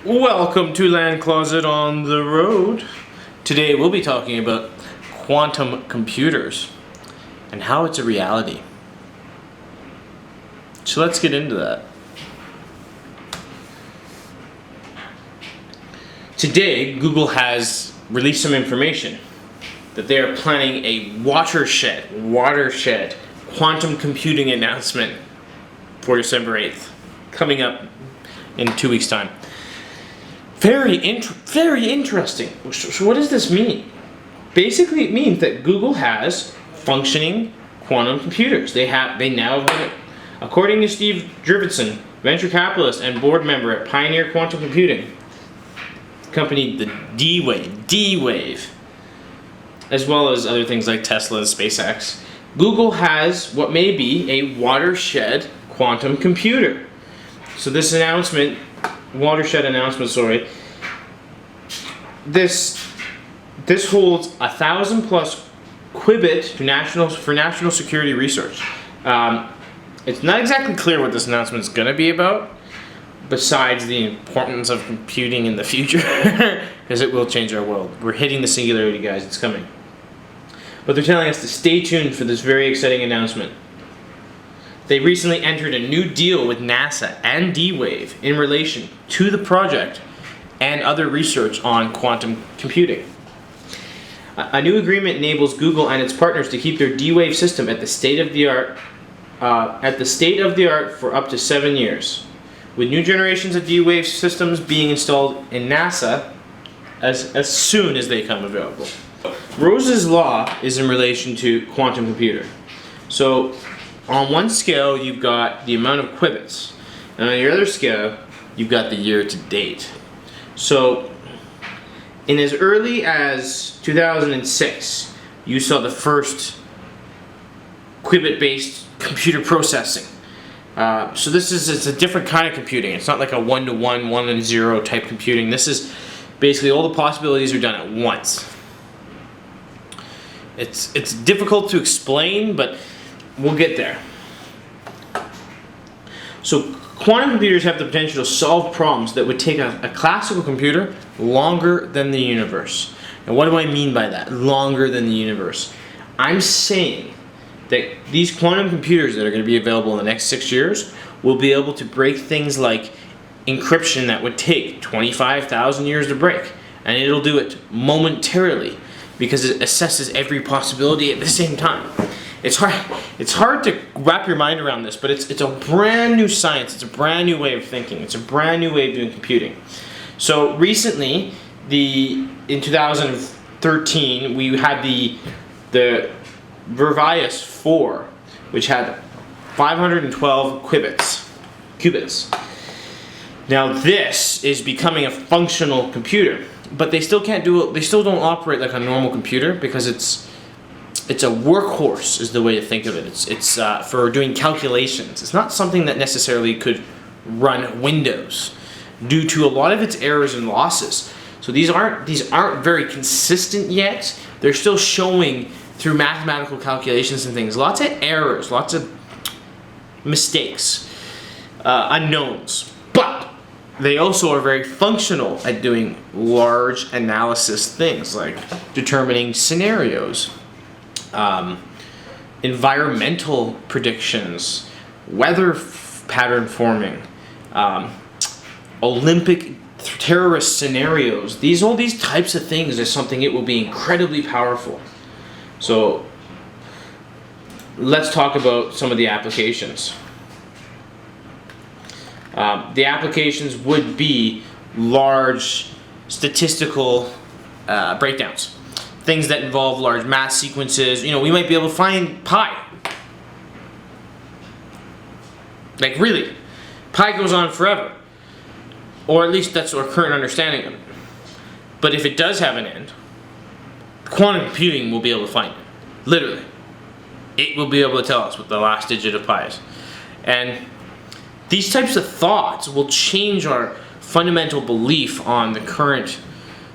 Welcome to Land Closet on the Road. Today we'll be talking about quantum computers and how it's a reality. So let's get into that. Today, Google has released some information that they are planning a watershed quantum computing announcement for December 8th, coming up in 2 weeks' time. Very interesting. So what does this mean? Basically, it means that Google has functioning quantum computers. They now have, according to Steve Drivetson, venture capitalist and board member at Pioneer Quantum Computing company, the D-Wave, as well as other things like Tesla and SpaceX. Google has what may be a watershed quantum computer. So this announcement, this holds 1,000 plus qubit for national security research. It's not exactly clear what this announcement is going to be about, besides the importance of computing in the future, because it will change our world. We're hitting the singularity, guys. It's coming. But they're telling us to stay tuned for this very exciting announcement. They recently entered a new deal with NASA and D-Wave in relation to the project and other research on quantum computing. A new agreement enables Google and its partners to keep their D-Wave system at the state of the art for up to 7 years, with new generations of D-Wave systems being installed in NASA as soon as they come available. Rose's law is in relation to quantum computer. So on one scale, you've got the amount of qubits, and on your other scale, you've got the year to date. So in as early as 2006, you saw the first qubit-based computer processing. So it's a different kind of computing. It's not like a 1-to-1, 1-and-0 type computing. This is basically all the possibilities are done at once. It's difficult to explain, but we'll get there. So quantum computers have the potential to solve problems that would take a classical computer longer than the universe. And what do I mean by that? Longer than the universe. I'm saying that these quantum computers that are going to be available in the next 6 years will be able to break things like encryption that would take 25,000 years to break. And it'll do it momentarily because it assesses every possibility at the same time. It's hard to wrap your mind around this, but it's a brand new science. It's a brand new way of thinking. It's a brand new way of doing computing. So recently, in 2013, we had the Verve 4, which had 512 qubits. Now this is becoming a functional computer, but they still can't do it. They still don't operate like a normal computer because it's a workhorse is the way to think of it. It's for doing calculations. It's not something that necessarily could run Windows due to a lot of its errors and losses. So these aren't very consistent yet. They're still showing through mathematical calculations and things lots of errors, lots of mistakes, unknowns. But they also are very functional at doing large analysis things like determining scenarios, environmental predictions, weather pattern forming, Olympic terrorist scenarios. All these types of things are something it will be incredibly powerful. So let's talk about some of the applications. The applications would be large statistical breakdowns. Things that involve large math sequences. We might be able to find pi. Like really, pi goes on forever. Or at least that's our current understanding of it. But if it does have an end, quantum computing will be able to find it. Literally. It will be able to tell us what the last digit of pi is. And these types of thoughts will change our fundamental belief on the current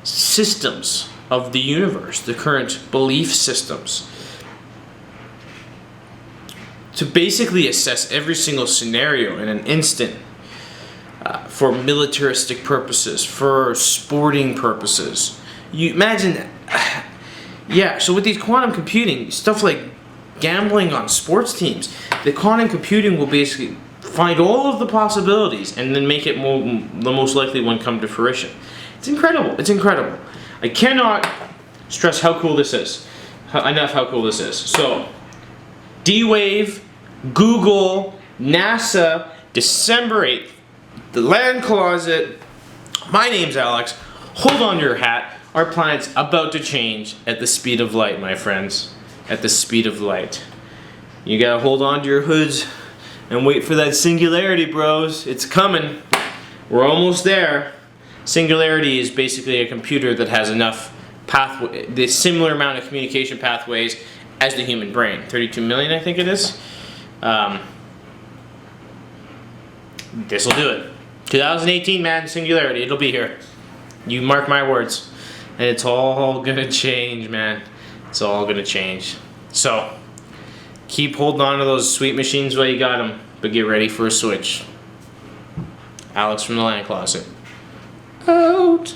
systems of the universe, the current belief systems. To basically assess every single scenario in an instant for militaristic purposes, for sporting purposes. You imagine, yeah, so with these quantum computing, stuff like gambling on sports teams, the quantum computing will basically find all of the possibilities and then make it the most likely one come to fruition. It's incredible. It's incredible. I cannot stress how cool this is. Enough how cool this is. So, D-Wave, Google, NASA, December 8th, the Land Closet. My name's Alex. Hold on to your hat. Our planet's about to change at the speed of light, my friends. At the speed of light. You gotta hold on to your hoods and wait for that singularity, bros. It's coming. We're almost there. Singularity is basically a computer that has enough the similar amount of communication pathways as the human brain. 32 million, I think it is. This will do it. 2018, man, singularity. It'll be here. You mark my words. And it's all gonna change, man. It's all gonna change. So, keep holding on to those sweet machines while you got them, but get ready for a switch. Alex from the Land Closet. Out.